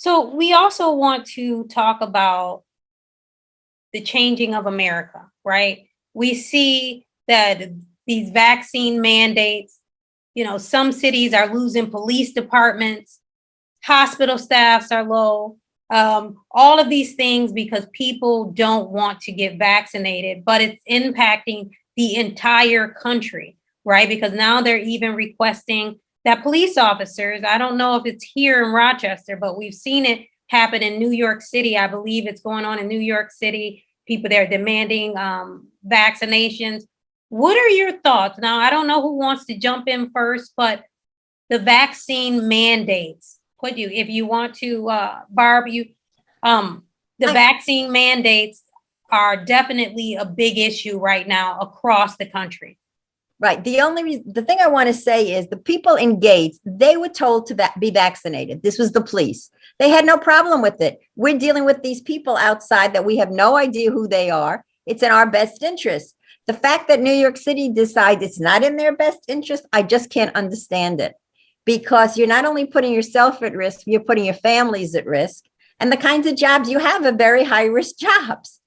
So we also want to talk about the changing of America, right? We see that these vaccine mandates, some cities are losing police departments, hospital staffs are low, all of these things because people don't want to get vaccinated, but it's impacting the entire country, right? Because now they're even requesting that police officers, I don't know if it's here in Rochester, but we've seen it happen in New York City. I believe it's going on in New York City. People there demanding vaccinations. What are your thoughts? Now, I don't know who wants to jump in first, but the vaccine mandates. If you want to, Barb, the vaccine mandates are definitely a big issue right now across the country. Right. The thing I want to say is the people engaged, they were told to be vaccinated. This was the police. They had no problem with it. We're dealing with these people outside that we have no idea who they are. It's in our best interest. The fact that New York City decides it's not in their best interest, I just can't understand it. Because you're not only putting yourself at risk, you're putting your families at risk. And the kinds of jobs you have are very high risk jobs.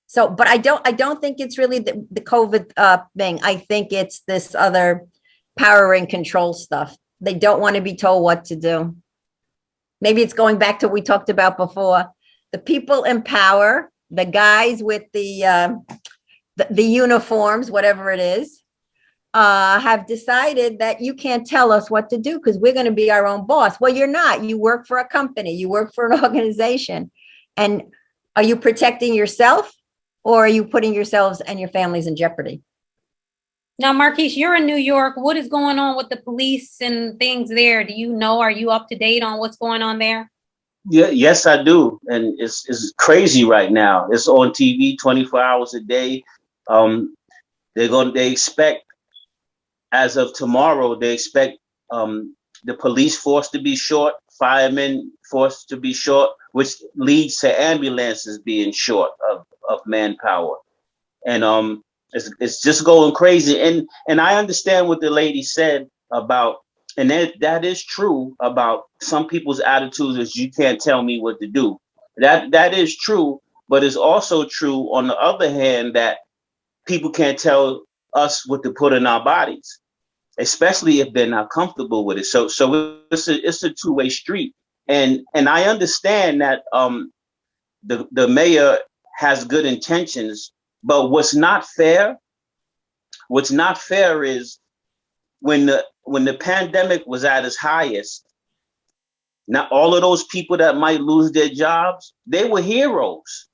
So, but I don't think it's really the COVID thing. I think it's this other power and control stuff. They don't want to be told what to do. Maybe it's going back to what we talked about before. The people in power, the guys with the uniforms, whatever it is, have decided that you can't tell us what to do because we're going to be our own boss. Well, you're not. You work for a company. You work for an organization. And are you protecting yourself? Or are you putting yourselves and your families in jeopardy? Now, Marquise, you're in New York. What is going on with the police and things there? Do you know? Are you up to date on what's going on there? Yeah, yes, I do. And it's crazy right now. It's on TV 24 hours a day. They expect, as of tomorrow, they expect the police force to be short, firemen force to be short, which leads to ambulances being short of manpower. And it's just going crazy. And I understand what the lady said about, and that is true about some people's attitudes is you can't tell me what to do. That is true, but it's also true on the other hand that people can't tell us what to put in our bodies, especially if they're not comfortable with it. So it's a two-way street. And I understand that the mayor has good intentions, but what's not fair is when the pandemic was at its highest, now all of those people that might lose their jobs, they were heroes.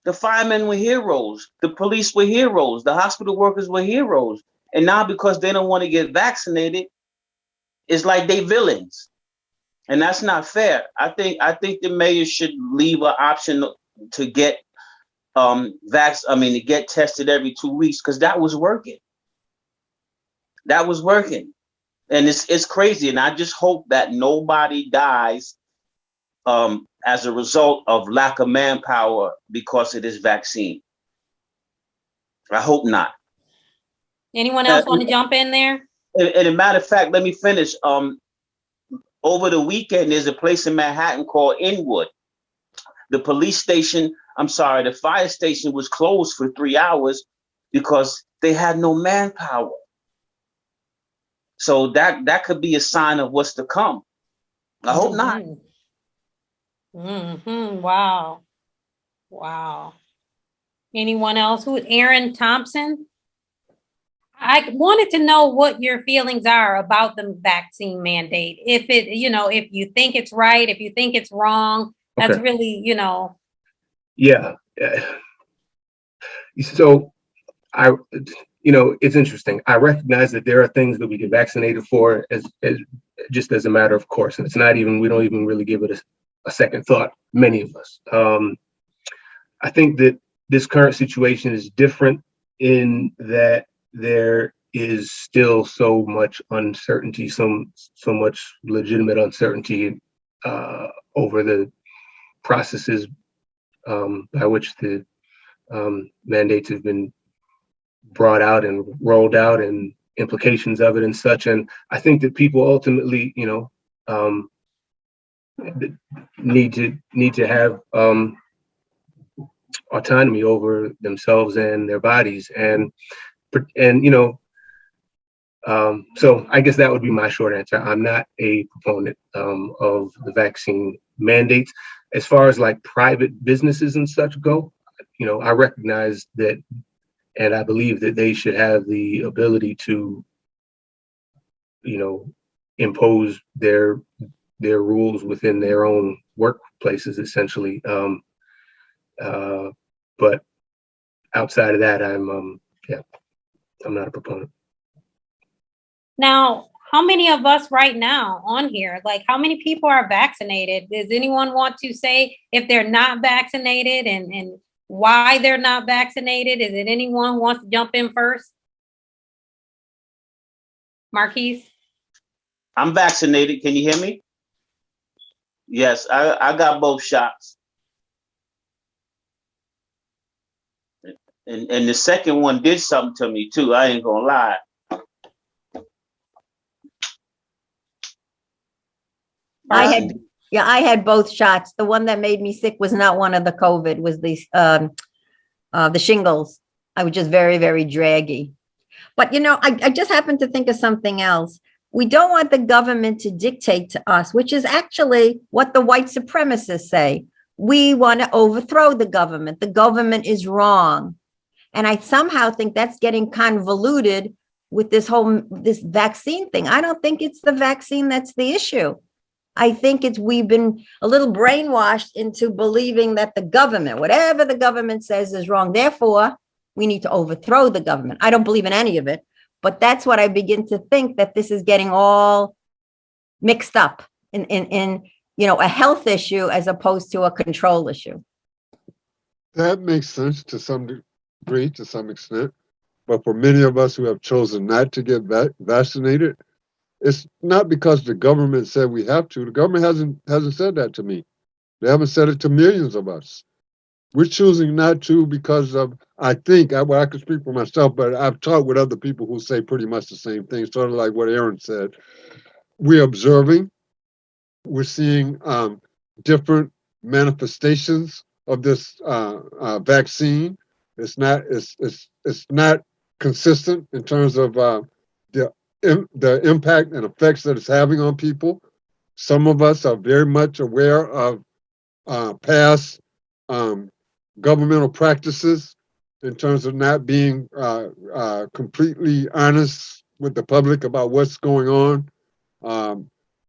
The firemen were heroes. The police were heroes. The hospital workers were heroes. And now because they don't want to get vaccinated, it's like they villains. And that's not fair. I think the mayor should leave an option to get to get tested every 2 weeks, because that was working. That was working. And it's crazy. And I just hope that nobody dies as a result of lack of manpower because of this vaccine. I hope not. Anyone else want to jump in there? And a matter of fact, let me finish. Over the weekend, there's a place in Manhattan called Inwood. The fire station was closed for 3 hours because they had no manpower. So that could be a sign of what's to come. I hope not. Mm-hmm. Wow. Anyone else? Aaron Thompson? I wanted to know what your feelings are about the vaccine mandate. If you think it's right, if you think it's wrong, that's okay. Really, Yeah. So it's interesting. I recognize that there are things that we get vaccinated for as just as a matter of course. And we don't even really give it a second thought, many of us. I think that this current situation is different in that there is still so much uncertainty, so much legitimate uncertainty over the processes by which the mandates have been brought out and rolled out, and implications of it and such. And I think that people ultimately, need to have autonomy over themselves and their bodies, and so I guess that would be my short answer. I'm not a proponent of the vaccine mandates. As far as like private businesses and such go, I recognize that, and I believe that they should have the ability to, impose their rules within their own workplaces, essentially. But outside of that, I'm not a proponent. Now, how many of us right now on here, like how many people are vaccinated? Does anyone want to say if they're not vaccinated and why they're not vaccinated? Is it anyone who wants to jump in first? Marquise? I'm vaccinated. Can you hear me? Yes, I got both shots. And the second one did something to me too. I ain't gonna lie. I had both shots. The one that made me sick was not one of the COVID, was the shingles. I was just very, very draggy. But I just happened to think of something else. We don't want the government to dictate to us, which is actually what the white supremacists say. We want to overthrow the government. The government is wrong. And I somehow think that's getting convoluted with this vaccine thing. I don't think it's the vaccine that's the issue. I think we've been a little brainwashed into believing that the government, whatever the government says, is wrong. Therefore, we need to overthrow the government. I don't believe in any of it, but that's what I begin to think, that this is getting all mixed up in a health issue as opposed to a control issue. That makes sense to some degree, to some extent. But for many of us who have chosen not to get vaccinated, it's not because the government said we have to. The government hasn't said that to me. They haven't said it to millions of us. We're choosing not to because of, I think, I can speak for myself, but I've talked with other people who say pretty much the same thing, sort of like what Aaron said. We're observing. We're seeing different manifestations of this vaccine. It's not consistent in terms of the impact and effects that it's having on people. Some of us are very much aware of past governmental practices in terms of not being completely honest with the public about what's going on.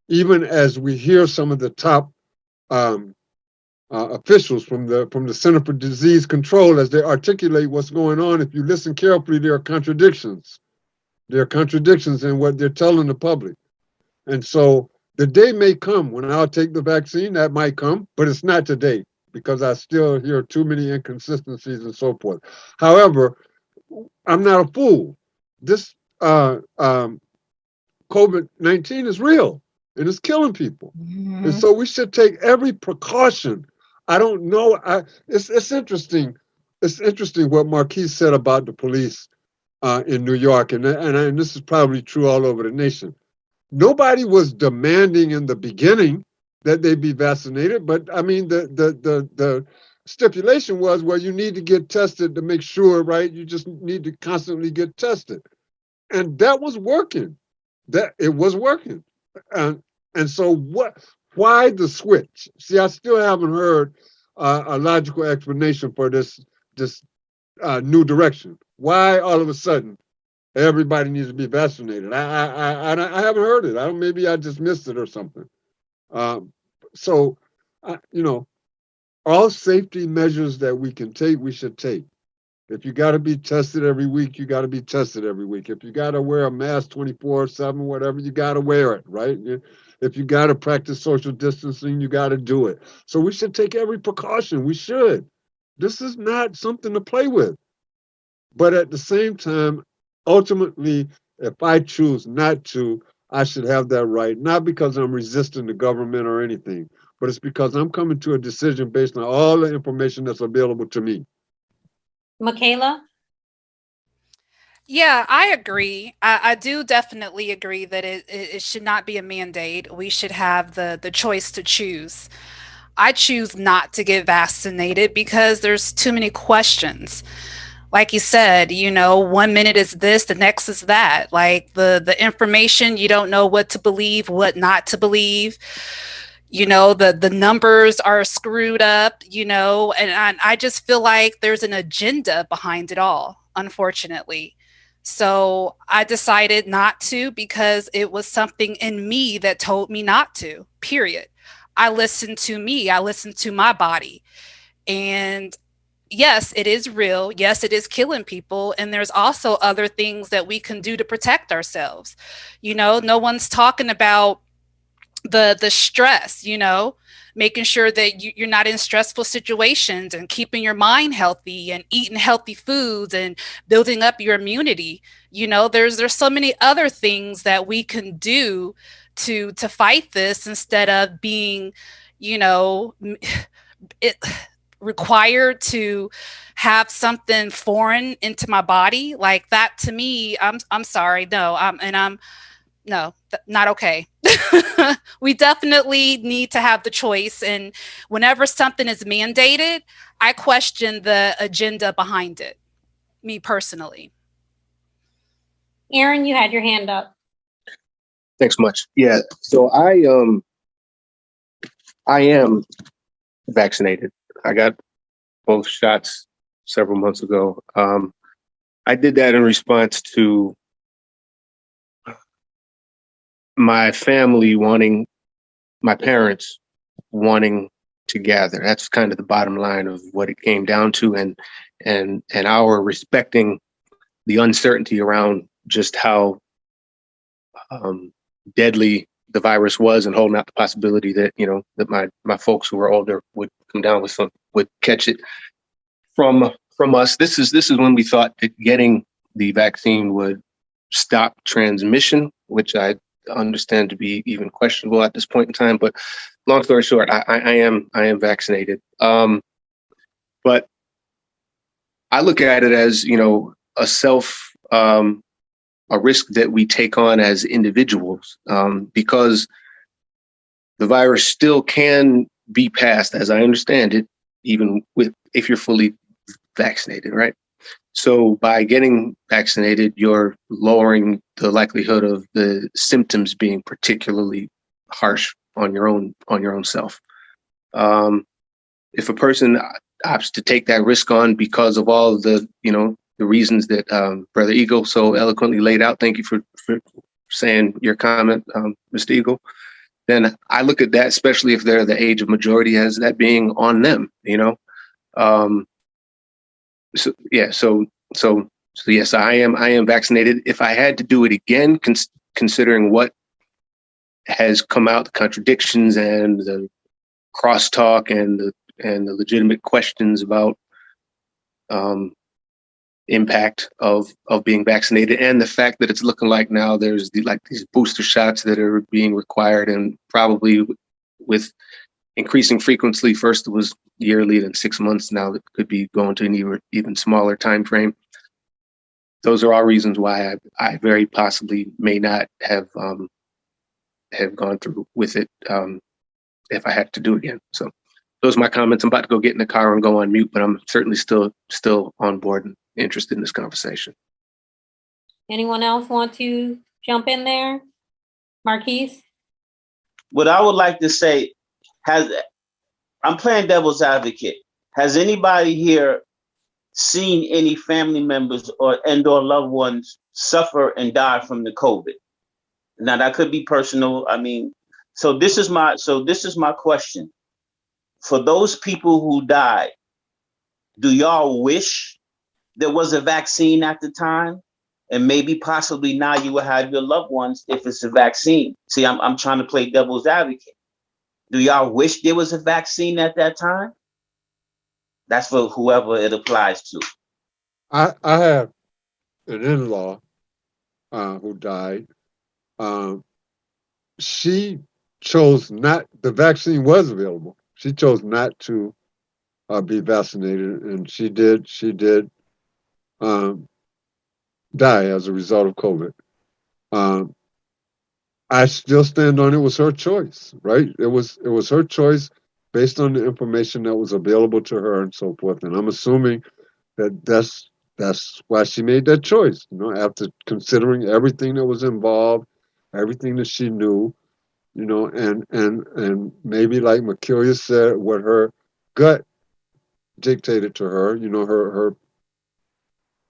Even as we hear some of the top officials from the Center for Disease Control, as they articulate what's going on, if you listen carefully, there are contradictions. There are contradictions in what they're telling the public. And so the day may come when I'll take the vaccine, that might come, but it's not today because I still hear too many inconsistencies and so forth. However, I'm not a fool. This COVID-19 is real and it's killing people. Mm-hmm. And so we should take every precaution. I don't know. It's interesting. It's interesting what Marquise said about the police in New York, and this is probably true all over the nation. Nobody was demanding in the beginning that they be vaccinated, but I mean the stipulation was, well, you need to get tested to make sure, right? You just need to constantly get tested, and that was working. That it was working, and so what? Why the switch? See, I still haven't heard a logical explanation for this new direction. Why all of a sudden everybody needs to be vaccinated? I haven't heard it. Maybe I just missed it or something. So, all safety measures that we can take, we should take. If you got to be tested every week, you got to be tested every week. If you got to wear a mask 24/7, whatever, you got to wear it, right? If you got to practice social distancing, you got to do it. So we should take every precaution. We should. This is not something to play with. But at the same time, ultimately, if I choose not to, I should have that right, not because I'm resisting the government or anything, but it's because I'm coming to a decision based on all the information that's available to me. Michaela? Yeah, I agree. I do definitely agree that it should not be a mandate. We should have the choice to choose. I choose not to get vaccinated because there's too many questions. Like you said, you know, 1 minute is this, the next is that. Like the information, you don't know what to believe, what not to believe. You know, the numbers are screwed up, you know, and I just feel like there's an agenda behind it all, unfortunately. So I decided not to because it was something in me that told me not to, period. I listened to me, I listened to my body. And yes, it is real. Yes, it is killing people. And there's also other things that we can do to protect ourselves. You know, no one's talking about the stress, you know, making sure that you're not in stressful situations and keeping your mind healthy and eating healthy foods and building up your immunity. You know, there's so many other things that we can do to fight this instead of being, you know, it required to have something foreign into my body like that. To me, I'm sorry, no, I'm no, not okay. We definitely need to have the choice. And whenever something is mandated, I question the agenda behind it, me personally. Aaron, you had your hand up. Thanks much. Yeah. So I am vaccinated. I got both shots several months ago. I did that in response to my family wanting, my parents wanting to gather. That's kind of the bottom line of what it came down to, and our respecting the uncertainty around just how deadly the virus was, and holding out the possibility that, you know, that my folks who were older would come down with some, would catch it from us. This is when we thought that getting the vaccine would stop transmission, which I understand to be even questionable at this point in time. But long story short, I am vaccinated. But I look at it as, you know, a risk that we take on as individuals, because the virus still can be passed, as I understand it, even with, if you're fully vaccinated, right? So by getting vaccinated, you're lowering the likelihood of the symptoms being particularly harsh on your own self. If a person opts to take that risk on because of all of the, you know, the reasons that Brother Eagle so eloquently laid out, thank you for saying your comment, Mr. Eagle. Then I look at that, especially if they're the age of majority, as that being on them, you know. Um, so yeah, so yes, I am vaccinated. If I had to do it again, considering what has come out, the contradictions and the crosstalk and the legitimate questions about um, impact of being vaccinated, and the fact that it's looking like now there's these booster shots that are being required, and probably with increasing frequency. First it was yearly, then 6 months. Now it could be going to an even smaller time frame. Those are all reasons why I very possibly may not have gone through with it if I had to do it again. So those are my comments. I'm about to go get in the car and go on mute, but I'm certainly still on board and interested in this conversation. Anyone else want to jump in there? Marquise? What I would like to say, I'm playing devil's advocate. Has anybody here seen any family members or loved ones suffer and die from the COVID? Now that could be personal. I mean, so this is my question. For those people who died, do y'all wish there was a vaccine at the time? And maybe possibly now you will have your loved ones if it's a vaccine. See, I'm trying to play devil's advocate. Do y'all wish there was a vaccine at that time? That's for whoever it applies to. I have an in-law who died. Um, she chose not. The vaccine was available. She chose not to be vaccinated, and she did. Um, die as a result of COVID. Um, I still stand on it was her choice, right? It was her choice based on the information that was available to her and so forth. And I'm assuming that that's why she made that choice. You know, after considering everything that was involved, everything that she knew, you know, and maybe like Makilia said, what her gut dictated to her, you know, her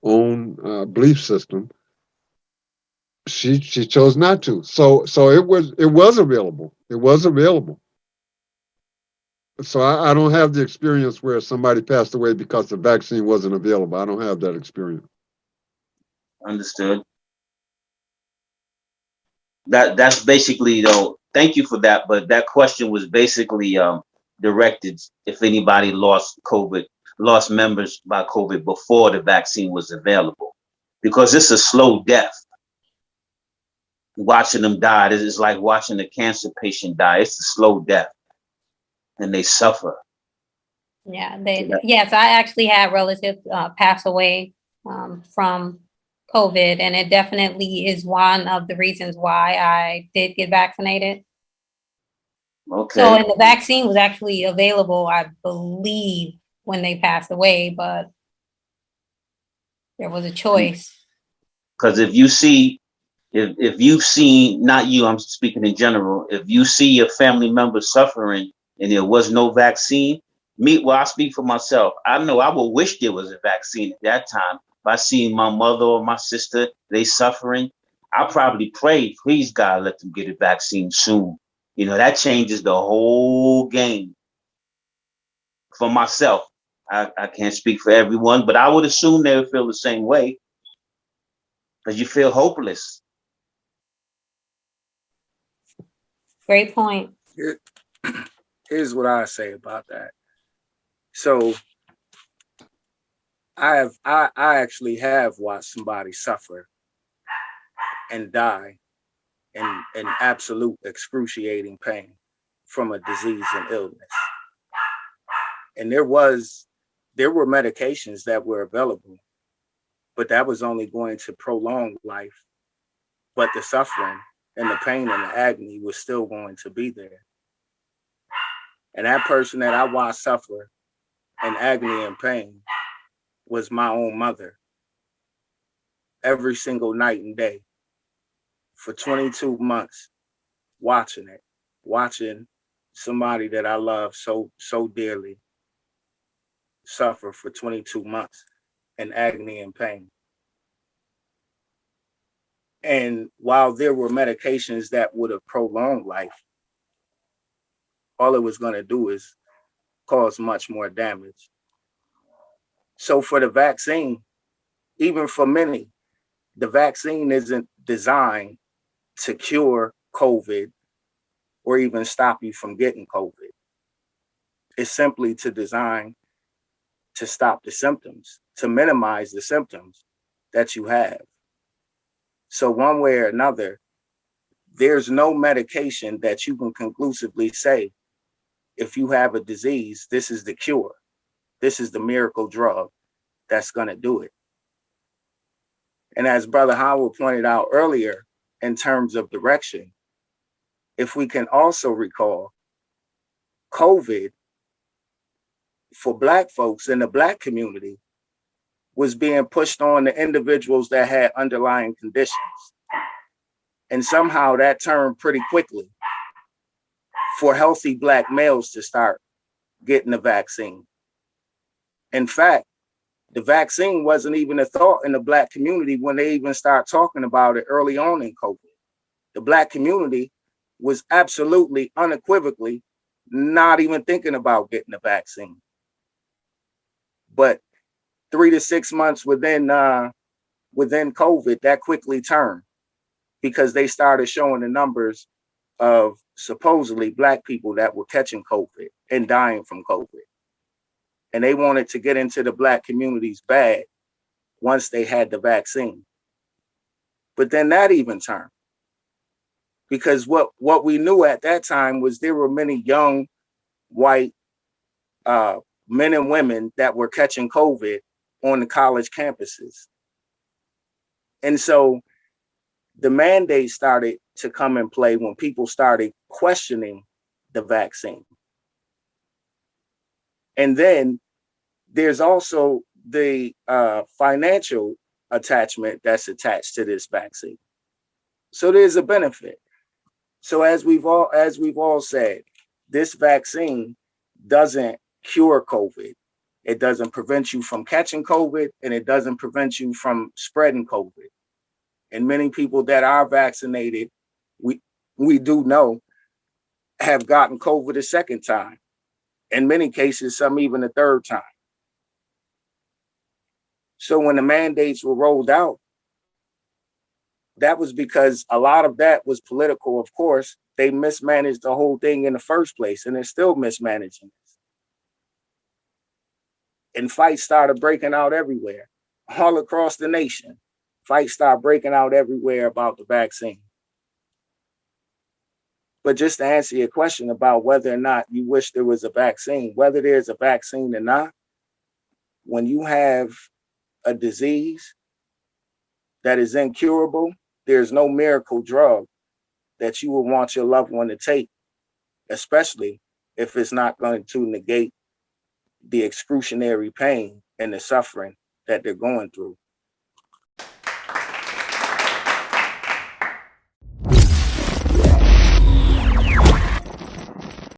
own belief system. She chose not to. So it was available. It was available. So I don't have the experience where somebody passed away because the vaccine wasn't available. I don't have that experience. Understood. That's basically though. Thank you for that. But that question was basically directed if anybody lost members by COVID before the vaccine was available, because it's a slow death. Watching them die, it's like watching a cancer patient die. It's a slow death, and they suffer. Yeah, So that, yes, I actually had relatives pass away from COVID, and it definitely is one of the reasons why I did get vaccinated. So, okay. and the vaccine was actually available, I believe, when they passed away, but there was a choice. Because if you've seen, not you, I'm speaking in general, if you see your family members suffering and there was no vaccine, well, I speak for myself. I know I would wish there was a vaccine at that time. If I see my mother or my sister, they suffering, I probably pray, please God, let them get a vaccine soon. You know, that changes the whole game for myself. I can't speak for everyone, but I would assume they would feel the same way because you feel hopeless. Great point. Here's what I say about that. So I actually have watched somebody suffer and die in absolute excruciating pain from a disease and illness. And there were medications that were available, but that was only going to prolong life. But the suffering and the pain and the agony was still going to be there. And that person that I watched suffer in agony and pain was my own mother. Every single night and day for 22 months, watching somebody that I love so dearly suffer for 22 months in agony and pain. And while there were medications that would have prolonged life, all it was going to do is cause much more damage. So for the vaccine, even for many, the vaccine isn't designed to cure COVID or even stop you from getting COVID. It's simply designed to stop the symptoms, to minimize the symptoms that you have. So one way or another, there's no medication that you can conclusively say, if you have a disease, this is the cure. This is the miracle drug that's going to do it. And as Brother Howard pointed out earlier, in terms of direction, if we can also recall, COVID for Black folks in the Black community was being pushed on the individuals that had underlying conditions. And somehow that turned pretty quickly for healthy Black males to start getting the vaccine. In fact, the vaccine wasn't even a thought in the Black community when they even start talking about it early on in COVID. The Black community was absolutely unequivocally not even thinking about getting the vaccine. But 3 to 6 months within COVID, that quickly turned because they started showing the numbers of supposedly Black people that were catching COVID and dying from COVID. And they wanted to get into the Black communities bad once they had the vaccine. But then that even turned. Because what we knew at that time was there were many young white men and women that were catching COVID on the college campuses. And so the mandate started to come in play when people started questioning the vaccine. And then there's also the financial attachment that's attached to this vaccine. So there's a benefit. So as we've all said, this vaccine doesn't cure COVID. It doesn't prevent you from catching COVID, and it doesn't prevent you from spreading COVID. And many people that are vaccinated, we do know, have gotten COVID a second time. In many cases, some even a third time. So when the mandates were rolled out, that was because a lot of that was political, of course. They mismanaged the whole thing in the first place, and they're still mismanaging it. And fights started breaking out everywhere, all across the nation. Fights started breaking out everywhere about the vaccine. But just to answer your question about whether or not you wish there was a vaccine, whether there's a vaccine or not, when you have a disease that is incurable, there's no miracle drug that you would want your loved one to take, especially if it's not going to negate the excruciating pain and the suffering that they're going through.